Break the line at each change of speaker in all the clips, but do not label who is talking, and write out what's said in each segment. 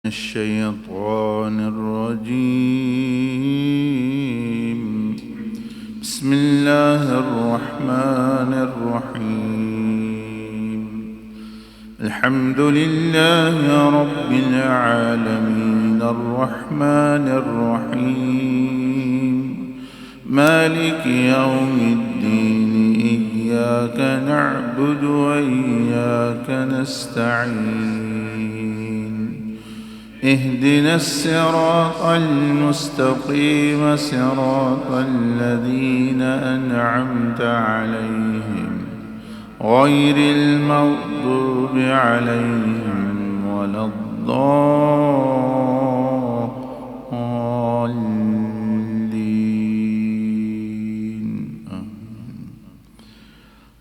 الشيطان الرجيم. بسم الله الرحمن الرحيم. الحمد لله رب العالمين الرحمن الرحيم مالك يوم الدين إياك نعبد وإياك نستعين اهدنا الصراط المستقيم صراط الذين أنعمت عليهم غير المغضوب عليهم ولا الضالين.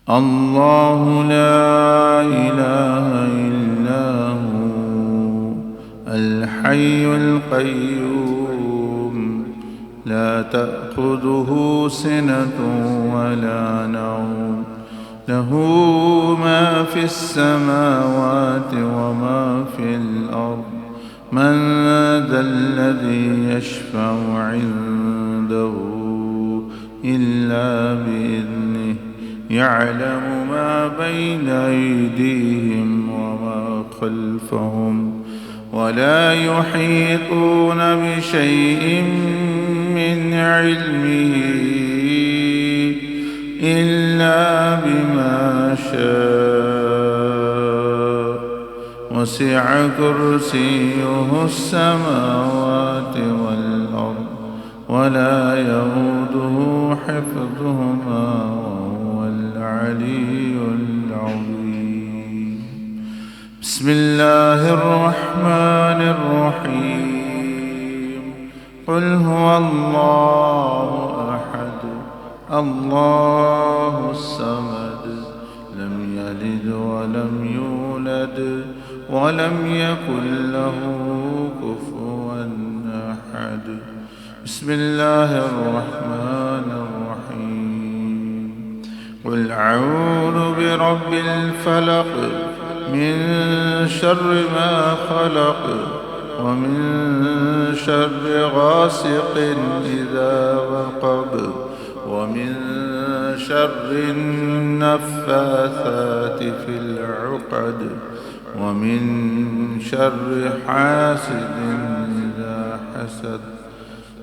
الله لا إله إلا هو الحي القيوم لا تأخذه سنة ولا نوم له ما في السماوات وما في الأرض من ذا الذي يشفع عنده إلا بإذنه يعلم ما بين أيديهم وما خلفهم ولا يحيطون بشيء من علمه إلا بما شاء وسع كرسيه السماوات والأرض ولا يئوده حفظهما وهو العلي العظيم. بسم الله الرحمن الرحيم. قل هو الله أحد الله الصمد لم يلد ولم يولد ولم يكن له كفوا أحد. بسم الله الرحمن الرحيم. قل أعوذ برب الفلق من شر ما خلق ومن شر غاسق إذا وقب ومن شر النفاثات في العقد ومن شر حاسد إذا حسد.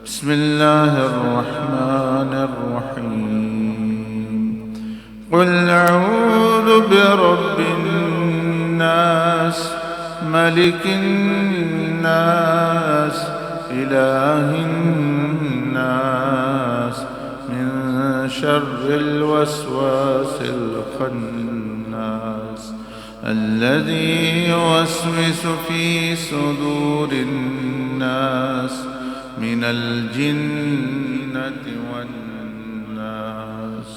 بسم الله الرحمن الرحيم. قل أعوذ برب الناس ملك الناس إله الناس من شر الوسواس الخناس الذي يوسوس في صدور الناس من الجنة والناس.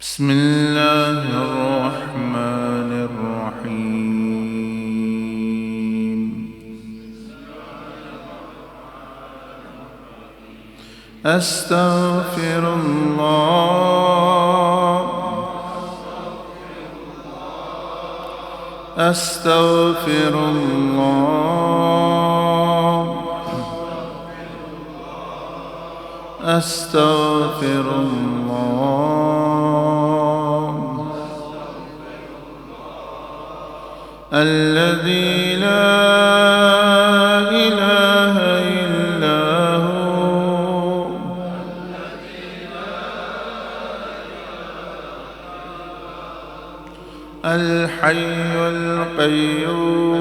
بسم الله الرحمن الرحيم. أستغفر الله أستغفر الله أستغفر الله الذي لا إله إلا هو الحي القيوم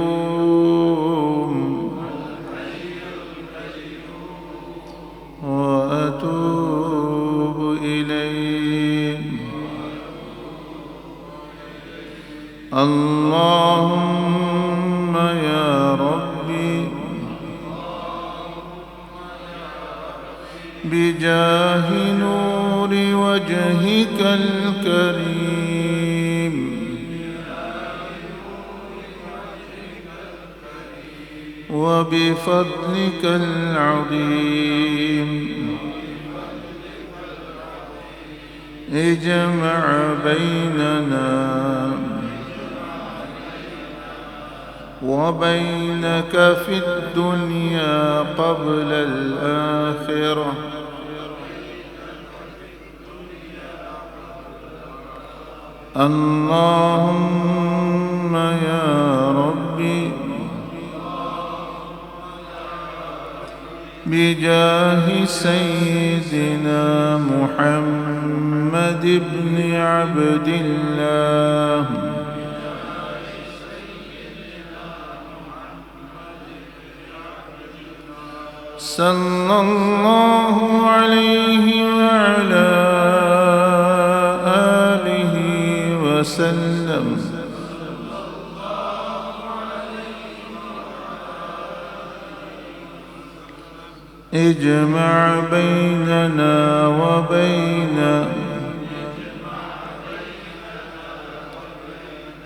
وأتوب إليه. اللهم يا ربي بجاه نور وجهك الكريم وبفضلك العظيم اجمع بيننا وبينك في الدنيا قبل الآخرة. اللهم يا ربي بجاه سيدنا محمد بن عبد الله صلى الله عليه وعلى آله وسلم اجمع بيننا وبين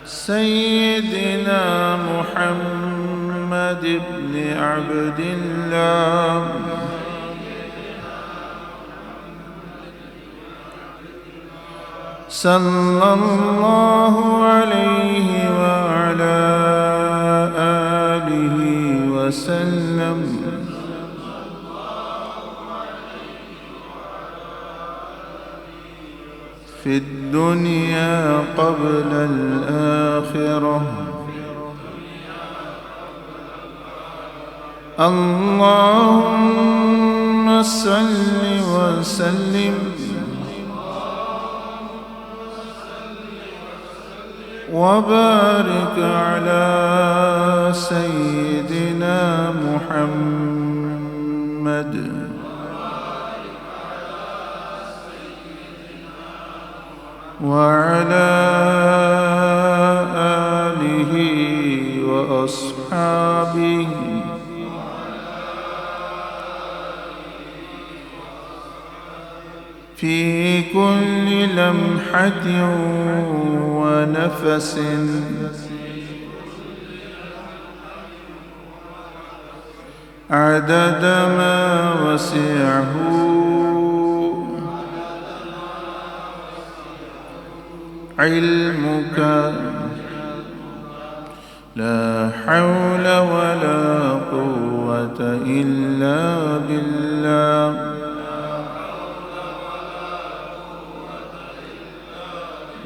سيدنا محمد بن عبد الله صلى الله عليه وعلى آله وسلم في الدنيا قبل الآخرة. اللهم صل وسلم وبارك على سيدنا محمد وعلى آله وأصحابه في كل لمحة ونفس عدد ما وسعه علمك. لا حول ولا قوة إلا بالله.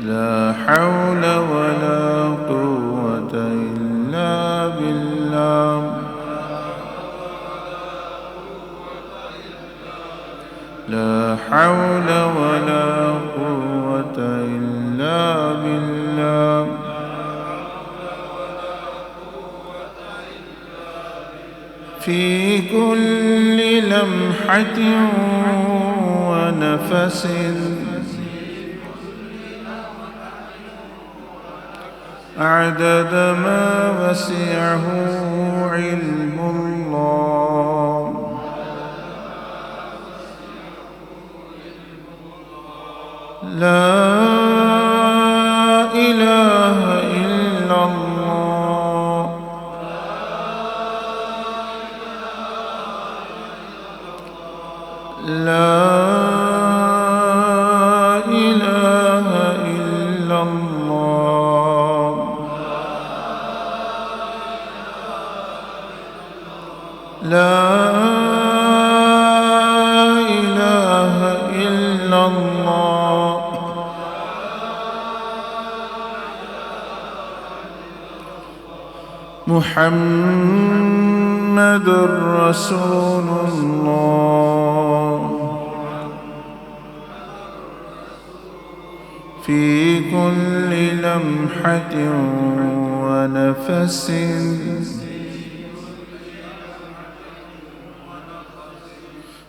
لا حول ولا قوة إلا بالله. لا حول ولا قوة إلا بالله. في كل لمحة ونفس عدد ما وسعه علم الله. لا إله إلا الله. لا إله إلا الله. لا إله إلا الله. محمد رسول الله في كل لمحة ونفس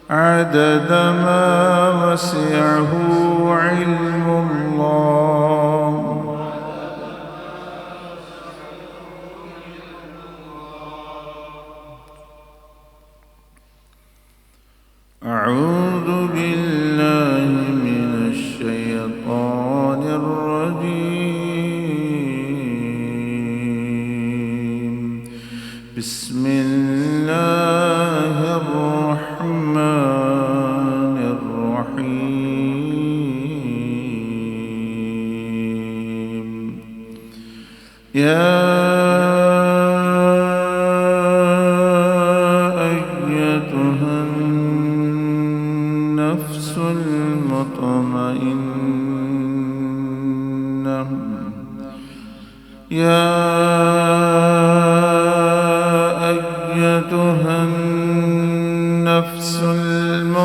عدد ما وسعه علم الله. أعوذ بالله من الشيطان الرجيم. بسم الله الرحمن الرحيم. يا أيتها النفس المطمئنة يا أيتها النفس المطمئنة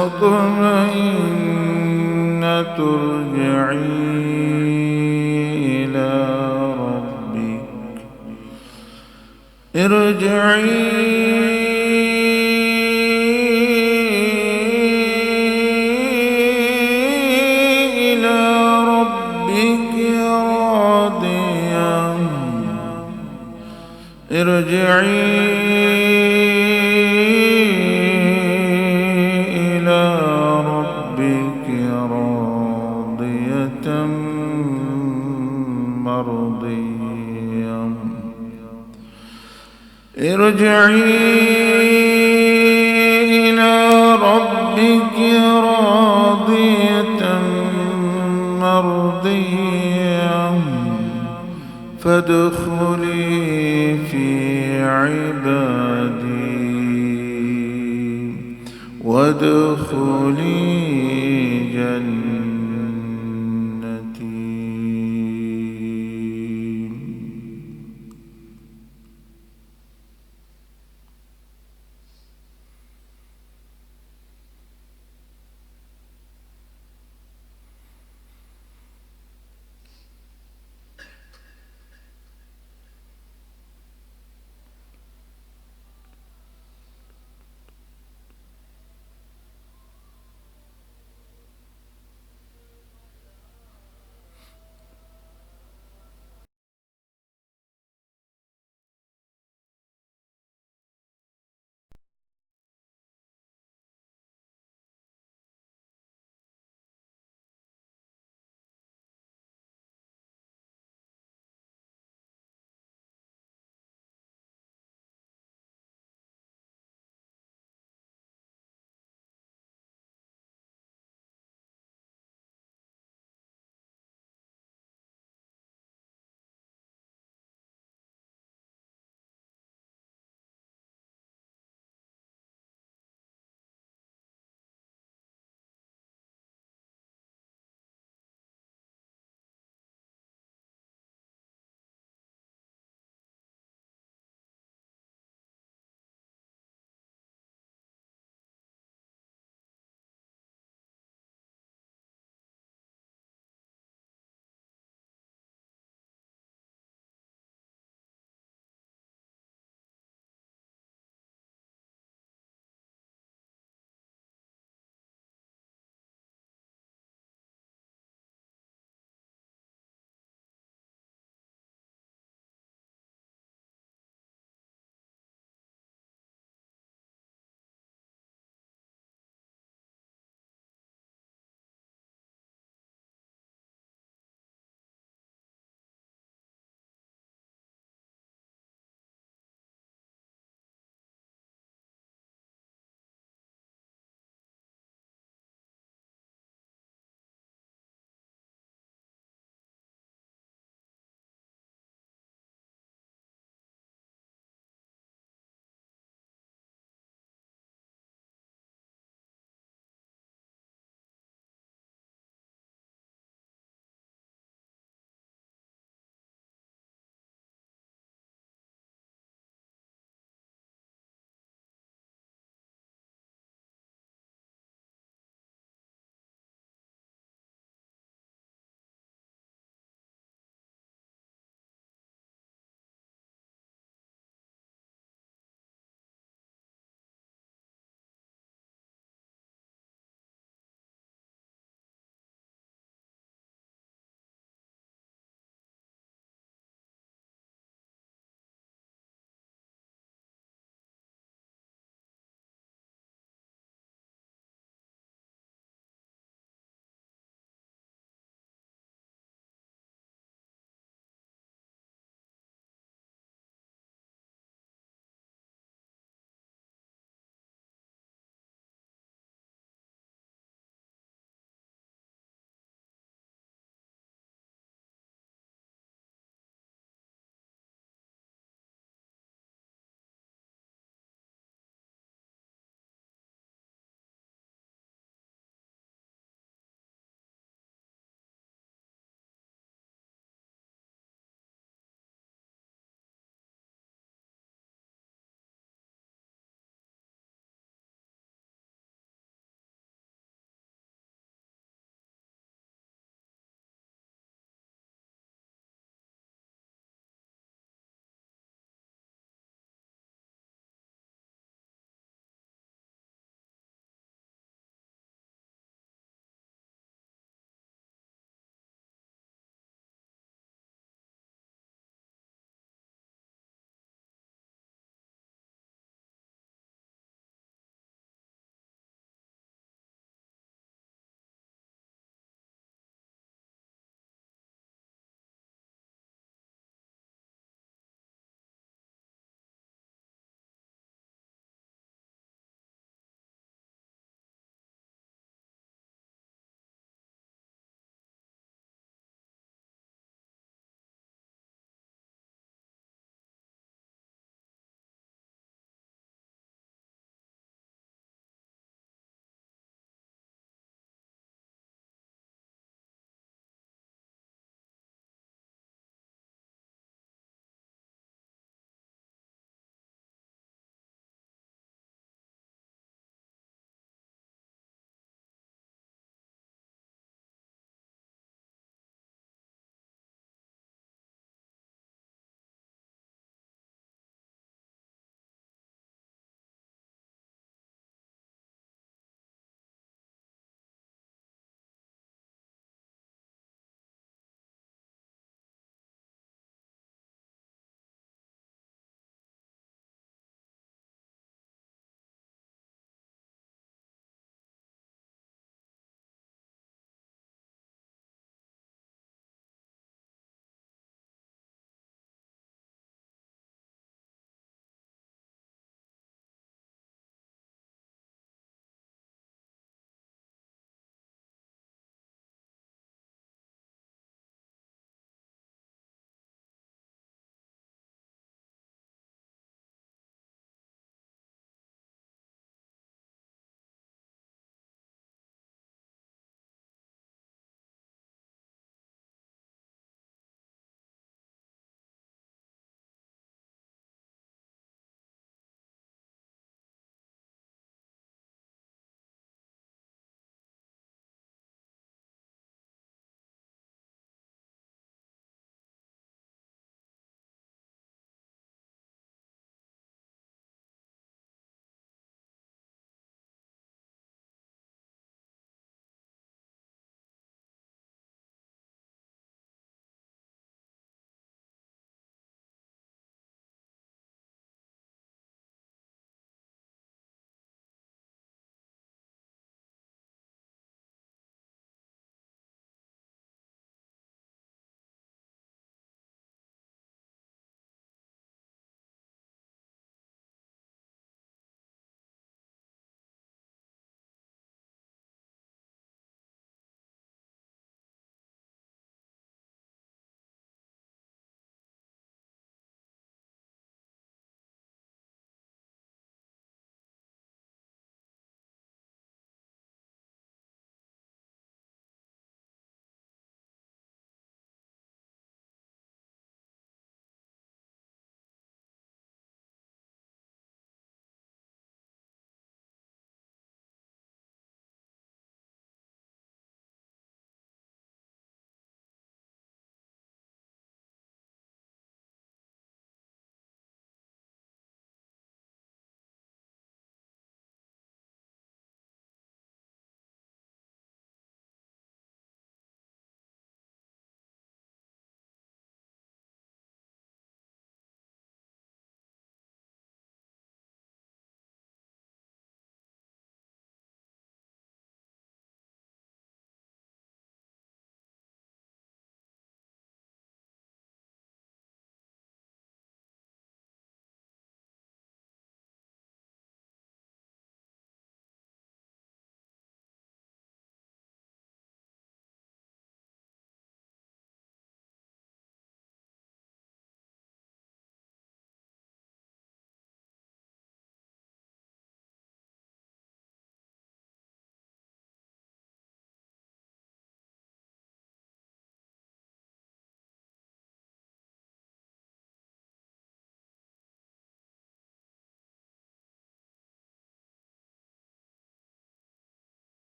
ارجعي إلى ربك راضية مرضية. ارجعي إلى ربك راضية مرضية فادخلي في عبادي وادخلي جنتي.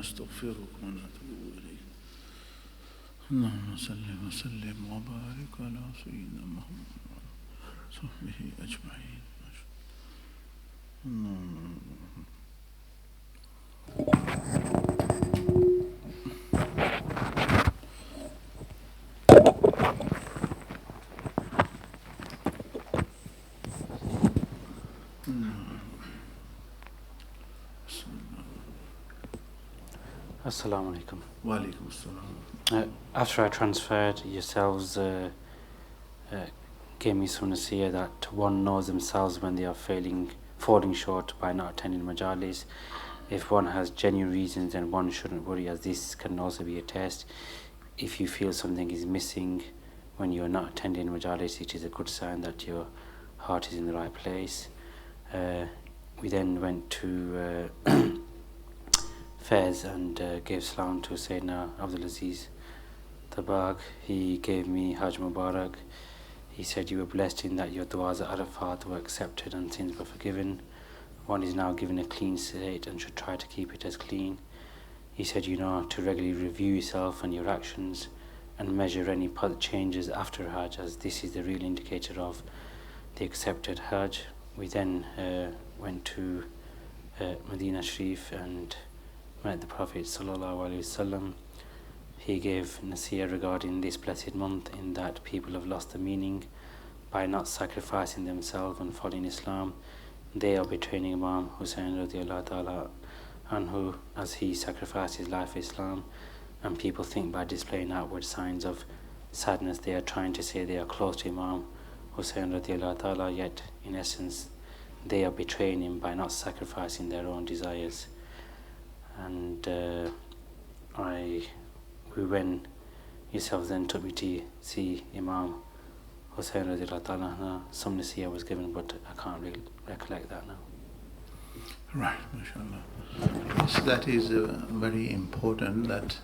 ونستغفرك ونتوب إليك. اللهم صل وسلم وبارك على سيدنا محمد وصحبه أجمعين.
Assalamu alaikum.
Wa alaikum assalam.
After I transferred, yourselves gave me some nasiyah that one knows themselves when they are falling short by not attending majalis. If one has genuine reasons, then one shouldn't worry, as this can also be a test. If you feel something is missing when you are not attending majalis, it is a good sign that your heart is in the right place. We then went to Fez and gave salam to Sayyidina Abdul Aziz Tabag. He gave me Hajj Mubarak. He said you were blessed in that your du'as at Arafat were accepted and sins were forgiven. One is now given a clean slate and should try to keep it as clean. He said you know to regularly review yourself and your actions and measure any changes after Hajj, as this is the real indicator of the accepted Hajj. We then went to Medina Sharif and met the Prophet Sallallahu Alaihi Wasallam. He gave nasiyah regarding this blessed month, in that people have lost the meaning by not sacrificing themselves and following Islam. They are betraying Imam Hussein radiallahu ta'ala anhu, as he sacrificed his life for Islam, and people think by displaying outward signs of sadness they are trying to say they are close to Imam Hussein radiallahu ta'ala, yet in essence they are betraying him by not sacrificing their own desires. And when yourself then took me to see Imam Hussein radiallahu ta'ala, some nasiyah was given, but I can't really recollect that now.
Right, mashallah. So that is very important, that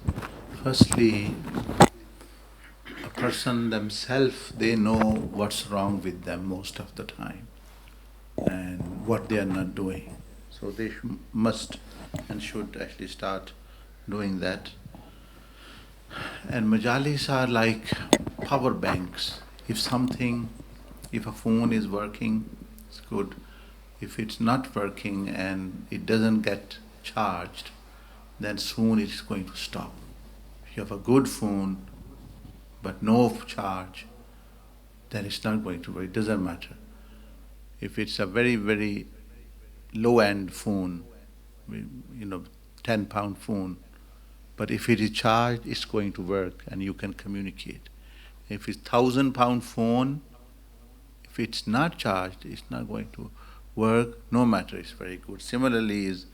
firstly a person themselves, they know what's wrong with them most of the time and what they are not doing. So they must and should actually start doing that. And majalis are like power banks. If a phone is working, it's good. If it's not working and it doesn't get charged, then soon it's going to stop. If you have a good phone but no charge, then it's not going to work. It doesn't matter. If it's a very, very low-end phone, 10-pound phone, but if it is charged, it's going to work and you can communicate. If it's 1,000-pound phone, if it's not charged, it's not going to work, no matter, it's very good. Similarly is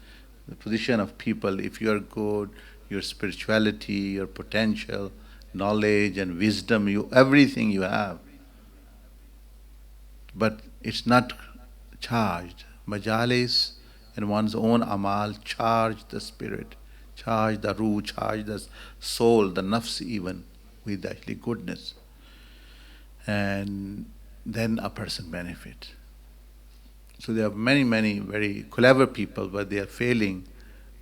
the position of people. If you are good, your spirituality, your potential, knowledge and wisdom, everything you have, but it's not charged. Majalis and one's own amal charge the spirit, charge the ruh, charge the soul, the nafs even, with actually goodness. And then a person benefits. So there are many, many very clever people, but they are failing,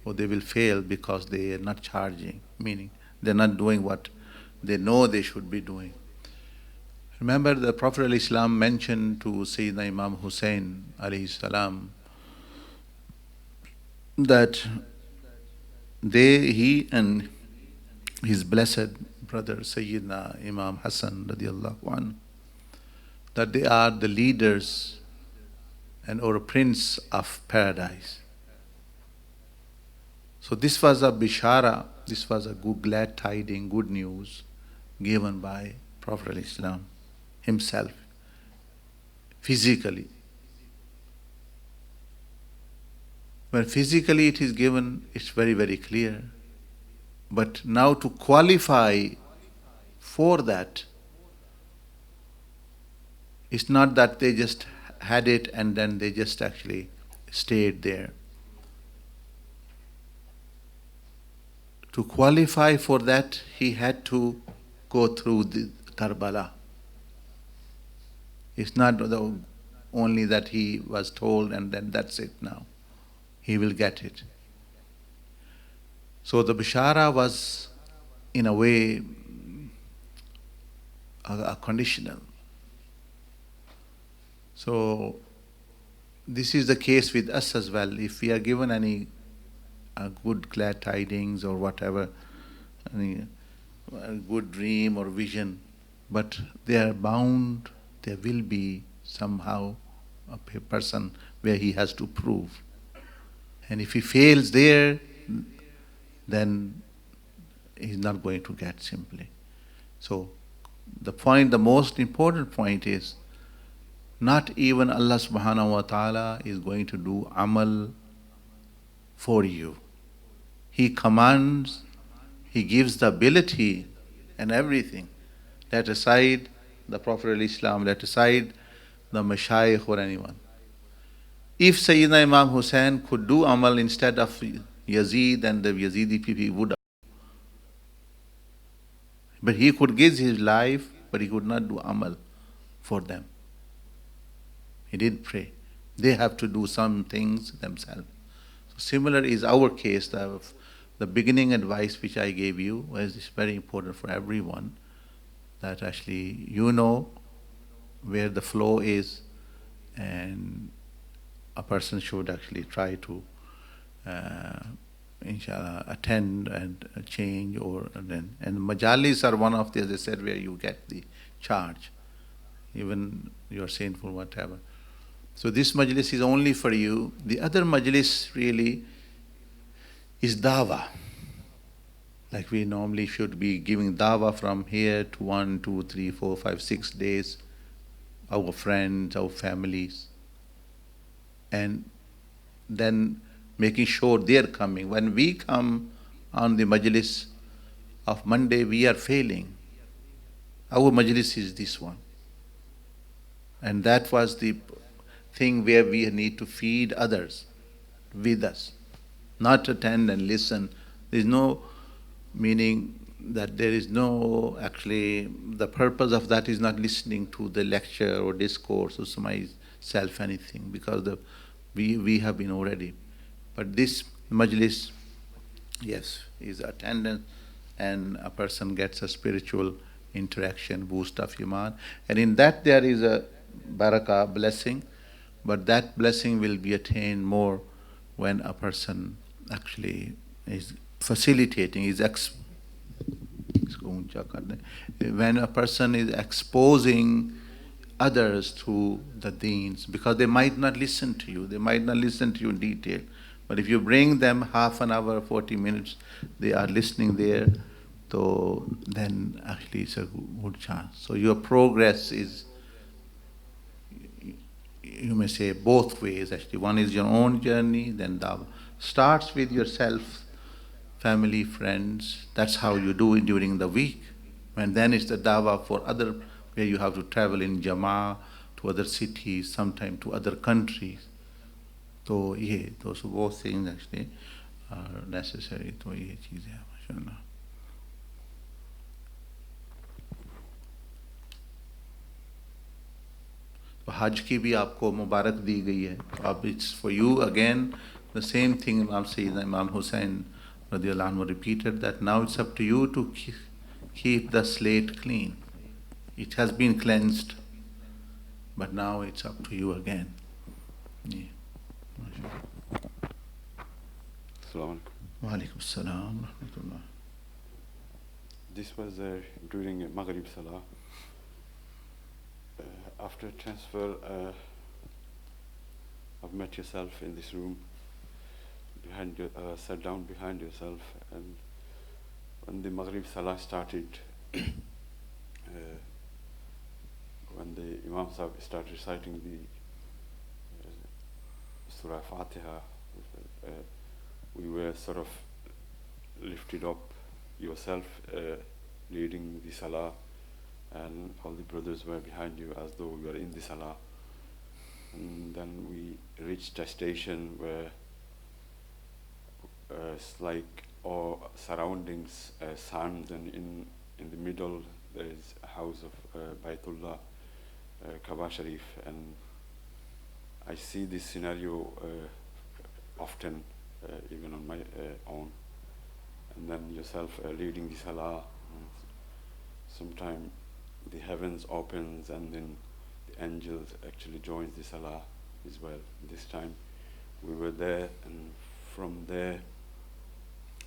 or they will fail because they are not charging, meaning they are not doing what they know they should be doing. Remember, the Prophet ﷺ mentioned to Sayyidina Imam Hussein alayhi salam that he and his blessed brother Sayyidina Imam Hassan radiallahu anhu, that they are the leaders or a prince of paradise. So this was a bishara, this was a good, glad tiding, good news given by Prophet ﷺ himself, physically. When physically it is given, it's very, very clear. But now to qualify for that, it's not that they just had it and then they just actually stayed there. To qualify for that, he had to go through the Karbala. It's not only that he was told and then that's it now. He will get it. So the Bishara was, in a way, a conditional. So this is the case with us as well. If we are given any good glad tidings or whatever, any good dream or vision, but they are bound, there will be somehow a person where he has to prove. And if he fails there, then he's not going to get simply. So the most important point is, not even Allah subhanahu wa ta'ala is going to do amal for you. He commands, He gives the ability and everything. Let aside the Prophet ﷺ, let aside the Mashayikh or anyone. If Sayyidina Imam Hussain could do amal instead of Yazid and the Yazidi people, he would. But he could give his life, but he could not do amal for them. He did pray. They have to do some things themselves. So similar is our case. The beginning advice which I gave you was very important for everyone, that actually you know where the flow is, and a person should actually try to inshallah attend and change, and majalis are one of the, as I said, where you get the charge, even you are sinful, whatever. So this majlis is only for you. The other majlis really is dawah. Like we normally should be giving dawah from here to 1, 2, 3, 4, 5, 6 days, our friends, our families, and then making sure they are coming. When we come on the majlis of Monday, we are failing. Our majlis is this one. And that was the thing where we need to feed others with us, not attend and listen. There is no meaning that there is no, actually, the purpose of that is not listening to the lecture or discourse or myself anything, because we have been already. But this majlis, yes, is attendance, and a person gets a spiritual interaction, boost of iman, and in that there is a barakah, blessing, but that blessing will be attained more when a person actually is facilitating, when a person is exposing others to the deens, because they might not listen to you, they might not listen to you in detail, but if you bring them half an hour, 40 minutes, they are listening there, so then actually it's a good chance. So your progress is, you may say, both ways actually. One is your own journey, then dawah. Starts with yourself, family, friends. That's how you do it during the week. And then it's the dawah for other, where you have to travel in Jama'ah to other cities, sometimes to other countries. So yeah, those both things actually are necessary. तो ये चीज़ है माशाल्लाह. तो हज की भी आपको मुबारक दी गई है. तो अब it's for you again the same thing Imam Sayyidina Imam Hussain radiallahu anhu repeated, that now it's up to you to keep the slate clean. It has been cleansed, but now it's up to you again. Yeah.
Assalamu alaikum.
Wa alaikum assalam wa rahmatullah.
This was during Maghrib Salah. After transfer, I've met yourself in this room, sat down behind yourself, and when the Maghrib Salah started, when the Imam Sahib started reciting the Surah Fatiha, we were sort of lifted up, yourself leading the Salah, and all the brothers were behind you as though we were in the Salah. And then we reached a station where it's like all surroundings sands, and in the middle there is a house of Baytullah, Kaaba Sharif, and I see this scenario often, even on my own. and then yourself leading the salah. Sometimes the heavens opens and then the angels actually joins the salah as well. This time we were there, and from there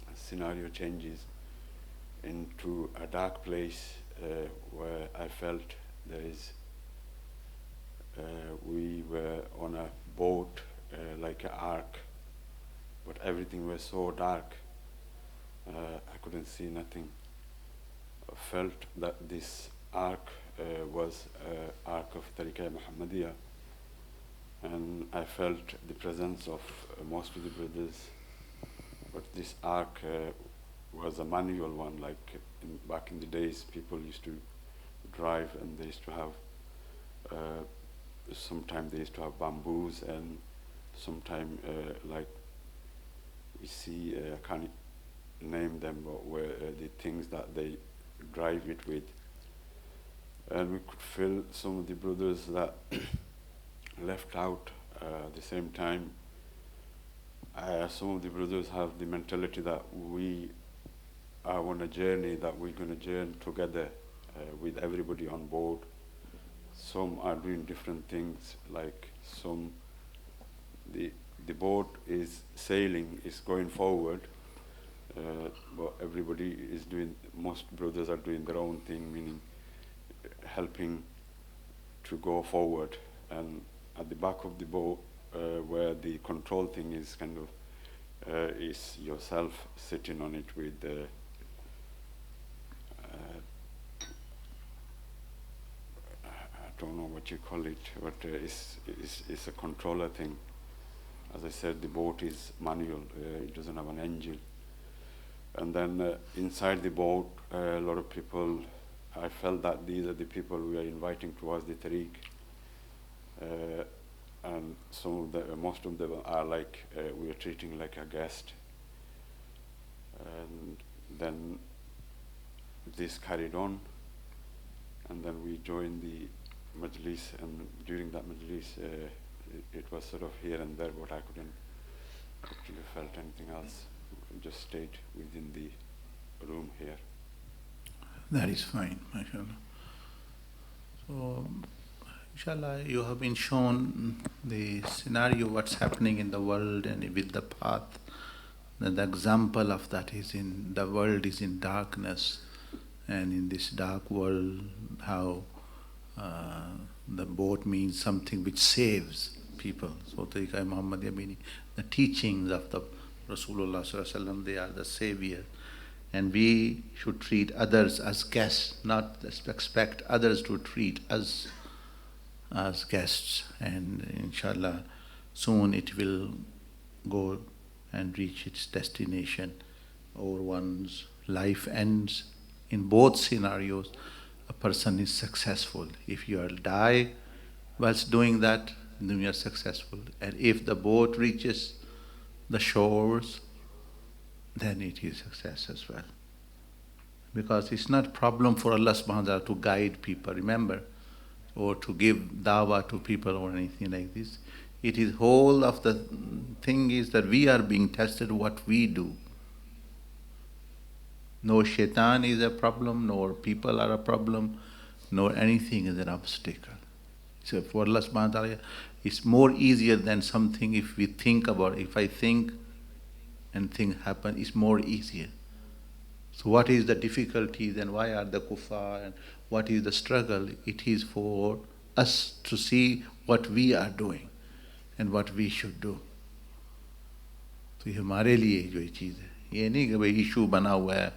a scenario changes into a dark place where I felt there is we were on a boat like an ark, but everything was so dark, I couldn't see nothing. I felt that this ark was ark of Tariqa Muhammadiyah, and I felt the presence of most of the brothers, but this ark was a manual one, like back in the days people used to drive, and they used to have sometimes they used to have bamboos, and sometimes like we see I can't name them, but where the things that they drive it with, and we could feel some of the brothers that left out at the same time. Some of the brothers have the mentality that we are on a journey, that we're going to journey together with everybody on board. Some are doing different things, like the boat is sailing, is going forward, but everybody is doing, most brothers are doing their own thing, meaning helping to go forward. And at the back of the boat, where the control thing is kind of, is yourself sitting on it with I don't know what you call it, but it's a controller thing. As I said, the boat is manual, it doesn't have an engine. And then inside the boat, a lot of people, I felt that these are the people we are inviting towards the tariq. And most of them are like, we are treating like a guest. And then this carried on, and then we joined the majlis, and during that majlis, it was sort of here and there, but I couldn't actually felt anything else. Just stayed within the room here.
That is fine, mashallah. So, inshallah, you have been shown the scenario, what's happening in the world and with the path. And the example of that is in the world is in darkness, and in this dark world, how the boat means something which saves people. So Tariqa Muhammadiyya meaning the teachings of the Rasulullah Sallallahu Alaihi Wasallam, they are the savior. And we should treat others as guests, not expect others to treat us as guests. And inshallah, soon it will go and reach its destination, or one's life ends. In both scenarios, a person is successful. If you die whilst doing that, then you are successful. And if the boat reaches the shores, then it is success as well. Because it's not a problem for Allah subhanahu wa ta'ala to guide people, remember, or to give dawah to people or anything like this. It is whole of the thing is that we are being tested what we do. No shaitan is a problem, nor people are a problem, nor anything is an obstacle. So for Allah subhanahu wa ta'ala, it's more easier than something if we think about it. If I think and things happen, it's more easier. So what is the difficulty, then why are the kuffar, and what is the struggle? It is for us to see what we are doing and what we should do. तो ये हमारे लिए जो ये चीज़ है, ये नहीं कि भाई issue बना हुआ है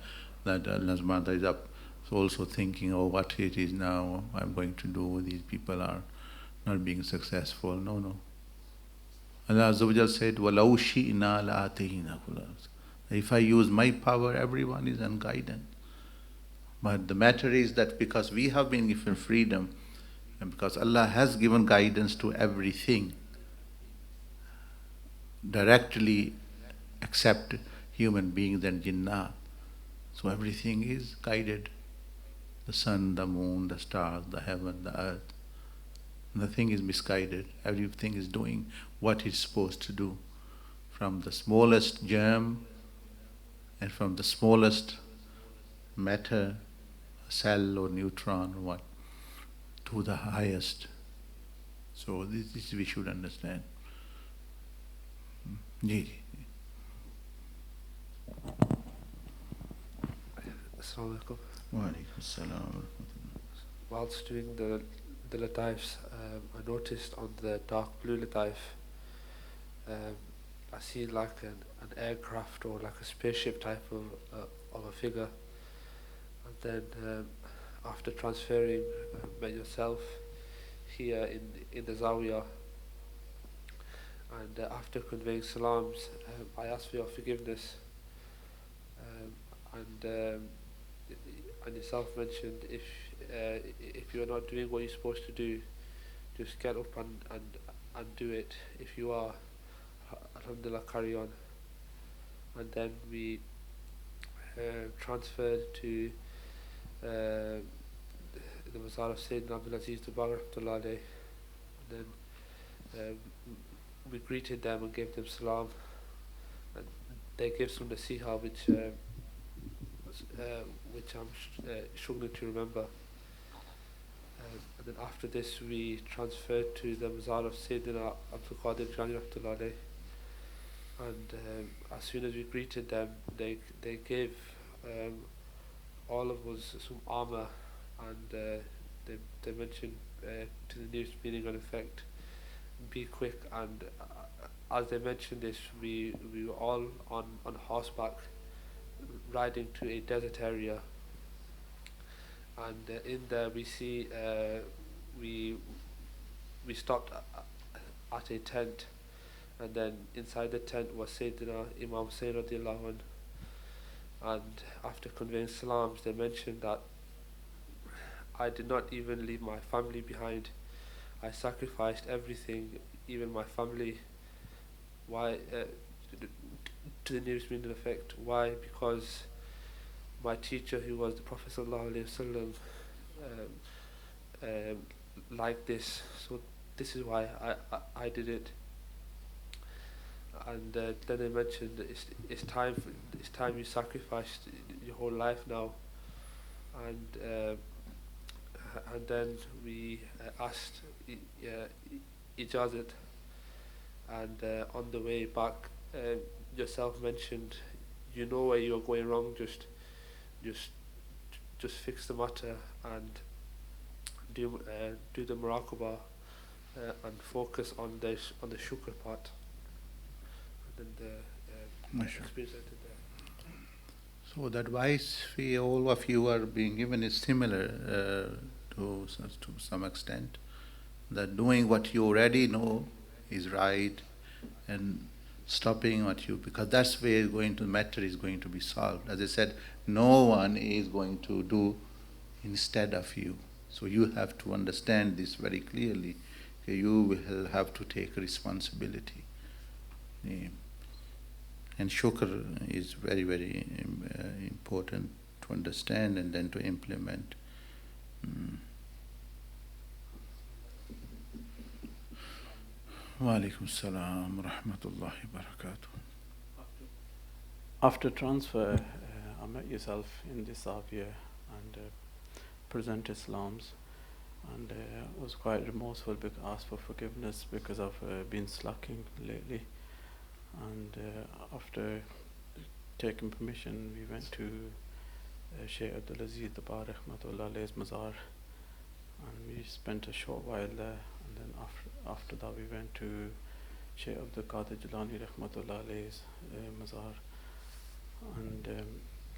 that Allah subhanahu wa ta'ala is up, so also thinking, oh, what it is now, I'm going to do, these people are not being successful. No, no. Allah Azza wa Jal said, وَلَوْ شِئْنَا لَآتَيْنَا كُلَّ نَفْسٍ. If I use my power, everyone is unguided. But the matter is that because we have been given freedom, and because Allah has given guidance to everything, directly except human beings and jinnat. So everything is guided. The sun, the moon, the stars, the heaven, the earth. Nothing is misguided. Everything is doing what it's supposed to do. From the smallest germ and from the smallest matter, cell or neutron or what, to the highest. So this we should understand. Ji ji.
Assalamu alaikum.
Walaikum assalam.
Whilst doing the lataifs, I noticed on the dark blue lataif, I see like an aircraft or like a spaceship type of a figure. And then after transferring, met yourself here in the Zawiya. And after conveying salams, I asked for your forgiveness. And yourself mentioned if you are not doing what you're supposed to do, just get up and do it. If you are, alhamdulillah, carry on. And then we transferred to the Mazar of Sayyidina Abdul Aziz Dubar Rahmatullah alayh. And then we greeted them and gave them salam. And they gave some nasiha which I'm struggling to remember. And then after this we transferred to the Mazar of Sayyidina Abdul Qadir Jani Rahmatullah alayh. And as soon as we greeted them, they gave all of us some armor, and they mentioned to the nearest meaning and effect, be quick. And as they mentioned this, we were all on horseback, riding to a desert area. And in there we see we stopped at a tent, and then inside the tent was Sayyidina Imam Hussain radiallahu anhu. And after conveying salams, they mentioned that I did not even leave my family behind. I sacrificed everything, even my family. Why? To the nearest meaning effect. Why? Because my teacher, who was the Prophet sallallahu alaihi wasallam, like this. So this is why I did it. And then they mentioned that it's time you sacrificed your whole life now. And then we asked ijazat, and on the way back, yourself mentioned, you know where you're going wrong, just fix the matter and do the MURAQBA and focus on the shukr part. And then the experience I did there.
So the advice all of you are being given is similar to some extent. That doing what you already know is right, and stopping what you, because that's where matter is going to be solved. As I said, no one is going to do instead of you. So you have to understand this very clearly. You will have to take responsibility. And shukr is very, very important to understand and then to implement. Wa alaikum assalam wa rahmatullahi wa barakatuh.
After transfer, I met yourself in this Zavia and presented salams, and I was quite remorseful because I asked for forgiveness because I've been slacking lately. And after taking permission, we went to Shaykh Abdul Aziz Dubar Rahmatullah alayh's Mazar, and we spent a short while there. And then after that, we went to Shaykh Abdul Qadir Jilani Rahmatullah alayh's Mazar. And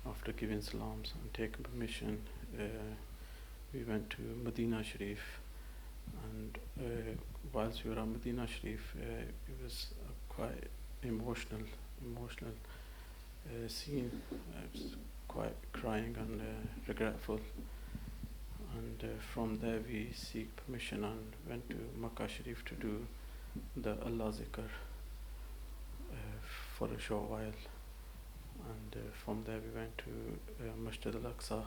after giving salams and taking permission, we went to Medina Sharif. And whilst we were at Medina Sharif, it was quite emotional scene. I was quite crying and regretful. And from there we seek permission and went to Makkah Sharif to do the Allah Zikr for a short while. And from there we went to Masjid al-Aqsa.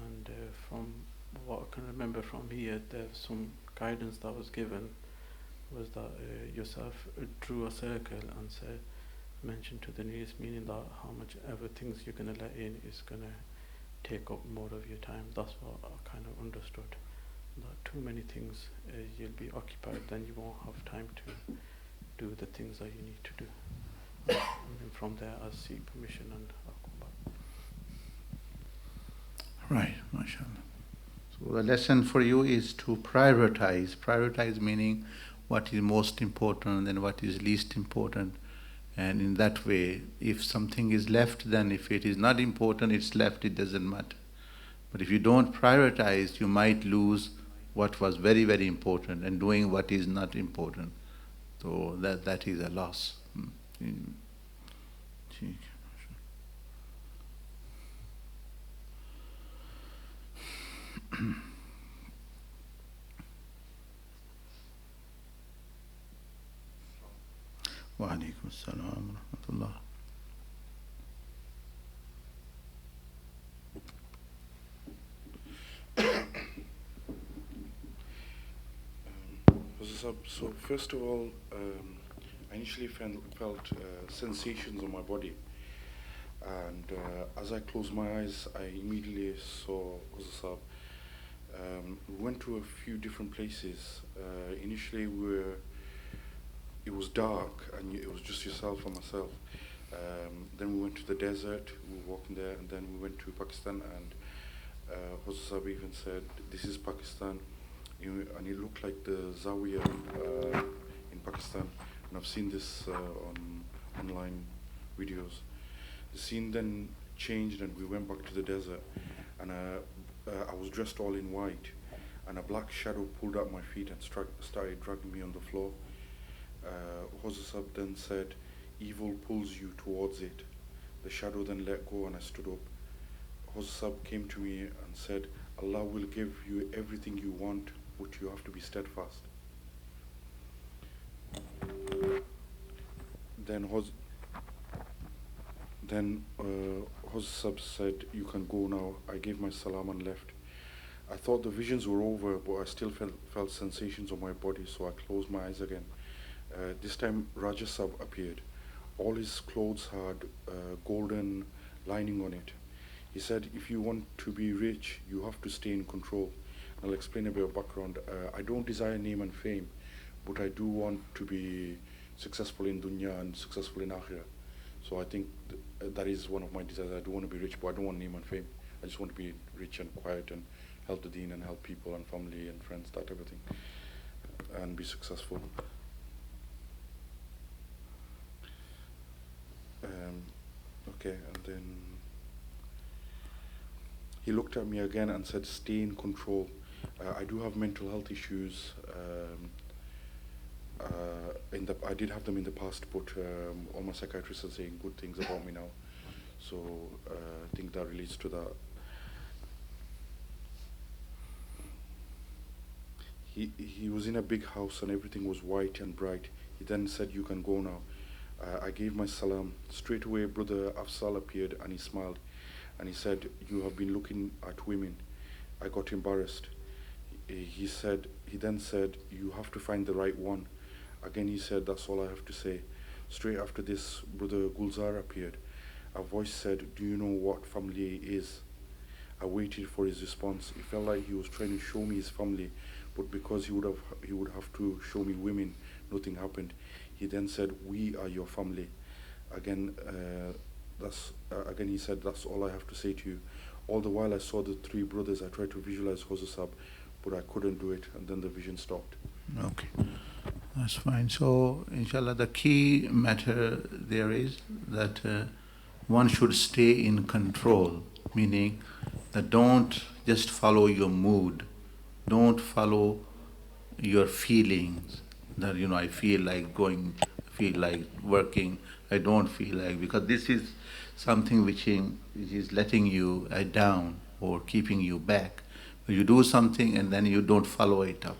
And from what I can remember from here, there's some guidance that was given, was that yourself drew a circle and said mentioned to the knees, meaning that how much ever things you're going to let in is going to take up more of your time. That's what I kind of understood. That too many things, you'll be occupied, then you won't have time to do the things that you need to do. And then from there, I'll seek permission and I'll come back.
Right, mashallah. So the lesson for you is to prioritize. Prioritize meaning what is most important and what is least important. And in that way, if something is left, then if it is not important, it's left, it doesn't matter. But if you don't prioritize, you might lose what was very, very important and doing what is not important. So that is a loss. Wa alaikum assalam wa rahmatullah.
So first of all, I initially felt sensations on my body, and as I closed my eyes, I immediately saw Sahab. We went to a few different places. Initially, it was dark, and it was just yourself and myself. Then we went to the desert. We were walking there, and then we went to Pakistan. And Sahab even said, "This is Pakistan." And it looked like the Zawiya in Pakistan, and I've seen this on online videos. The scene then changed, and we went back to the desert, and I was dressed all in white, and a black shadow pulled up my feet and started dragging me on the floor. Sahab then said, "Evil pulls you towards it." The shadow then let go, and I stood up. Sahab came to me and said, "Allah will give you everything you want, but you have to be steadfast." Then Sahab said, "You can go now." I gave my salam and left. I thought the visions were over, but I still felt sensations on my body, so I closed my eyes again. This time Raja Sahab appeared. All his clothes had golden lining on it. He said, "If you want to be rich, you have to stay in control." I'll explain a bit of background. I don't desire name and fame, but I do want to be successful in dunya and successful in akhirah. So I think that is one of my desires. I do want to be rich, but I don't want name and fame. I just want to be rich and quiet and help the deen and help people and family and friends, that type of thing, and be successful. Okay, and then he looked at me again and said, "Stay in control." I do have mental health issues. I did have them in the past, but all my psychiatrists are saying good things about me now. So I think that relates to that. He was in a big house and everything was white and bright. He then said, "You can go now." I gave my salam. Straight away, Brother Afsal appeared and he smiled. And he said, "You have been looking at women." I got embarrassed. He then said, "You have to find the right one." Again he said, "That's all I have to say." Straight after this, Brother Gulzar appeared. A voice said, "Do you know what family is?" I waited for his response. It felt like he was trying to show me his family, but because he would have to show me women, nothing happened. He then said, "We are your family." Again, he said, "That's all I have to say to you." All the while I saw the three brothers. I tried to visualize Sahab, but I couldn't do it, and then the vision stopped.
Okay, that's fine. So, inshallah, the key matter there is that one should stay in control, meaning that don't just follow your mood, don't follow your feelings, that I feel like going, I feel like working, I don't feel like, because this is something which is letting you down or keeping you back. You do something and then you don't follow it up,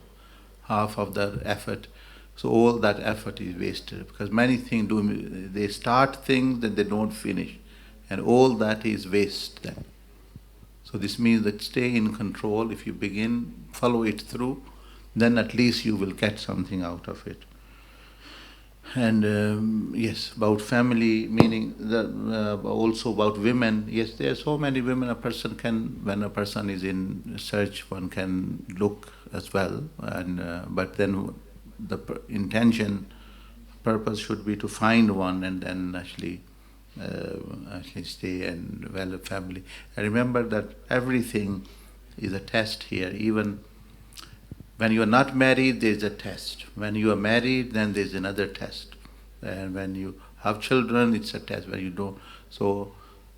half of the effort, so all that effort is wasted, because many things they start things that they don't finish, and all that is waste then. So this means that stay in control. If you begin, follow it through, then at least you will get something out of it. And yes, about family, meaning also about women. Yes, there are so many women a person can, when a person is in search, one can look as well. And but then the intention, purpose should be to find one and then actually stay and develop family. And remember that everything is a test here. Even when you are not married, there is a test. When you are married, then there is another test. And when you have children, it's a test. When you don't. So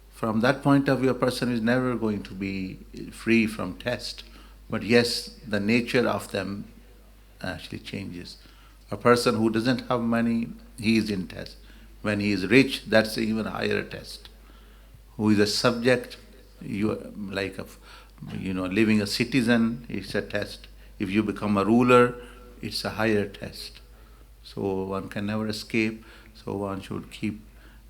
from that point of view, a person is never going to be free from test. But yes, the nature of them actually changes. A person who doesn't have money, he is in test. When he is rich, that's an even higher test. Who is a subject, living a citizen, it's a test. If you become a ruler, it's a higher test. So one can never escape. So one should keep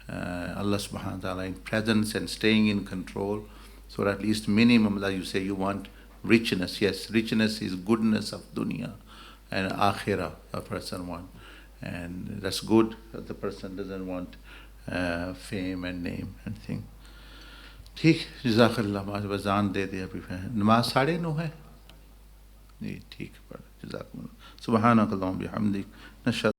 Allah subhanahu wa ta'ala in presence and staying in control. So at least minimum that you say you want richness. Yes, richness is goodness of dunya and akhirah a person wants. And that's good that the person doesn't want fame and name and thing. ठीक, जज़ाकल्लाह, बजान दे दे अभी नमाज 9:30 है जी, ठीक है, जज़ाकल्लाह, सुब्हानक अल्लाहुम्मा बिहम्दिक नशहदु